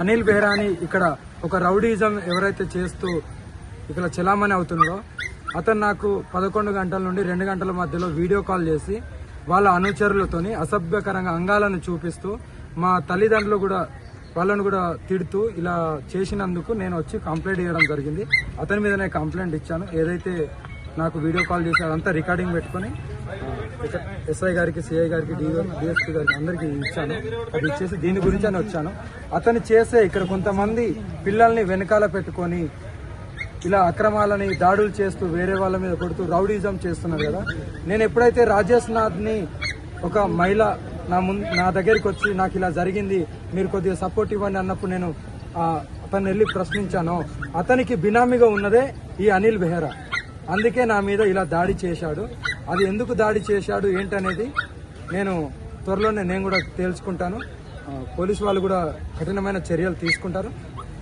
అనిల్ బెహ్రాని ఇక్కడ ఒక రౌడీజం ఎవరైతే చేస్తూ ఇక్కడ చలామణి అవుతుందో అతను నాకు 11 గంటల నుండి 2 గంటల మధ్యలో వీడియో కాల్ చేసి వాళ్ళ అనుచరులతోని అసభ్యకరంగా అంగాలను చూపిస్తూ మా తల్లిదండ్రులు కూడా వాళ్ళను కూడా తిడుతూ ఇలా చేసినందుకు నేను వచ్చి కంప్లైంట్ ఇవ్వడం జరిగింది. అతని మీద నేను కంప్లైంట్ ఇచ్చాను. ఏదైతే నాకు వీడియో కాల్ చేసి అదంతా రికార్డింగ్ పెట్టుకొని ఎస్ఐ గారికి, సిఐ గారికి, డిఎస్పీ గారికి అందరికి ఇచ్చాను. అది ఇచ్చేసి దీని గురించి అని వచ్చాను. అతను చేసే ఇక్కడ కొంతమంది పిల్లల్ని వెనకాల పెట్టుకొని ఇలా అక్రమాలని దాడులు చేస్తూ వేరే వాళ్ళ మీద కొడుతూ రౌడీజం చేస్తున్నారు కదా. నేను ఎప్పుడైతే రాజేష్ నాథ్ని ఒక మహిళ నా దగ్గరికి వచ్చి నాకు ఇలా జరిగింది, మీరు కొద్దిగా సపోర్ట్ ఇవ్వండి అన్నప్పుడు నేను అతన్ని వెళ్ళి ప్రశ్నించాను. అతనికి బినామీగా ఉన్నదే ఈ అనిల్ బెహ్రా. అందుకే నా మీద ఇలా దాడి చేశాడు. అది ఎందుకు దాడి చేశాడు ఏంటనేది నేను త్వరలోనే నేను కూడా తేల్చుకుంటాను. పోలీసు వాళ్ళు కూడా కఠినమైన చర్యలు తీసుకుంటారు.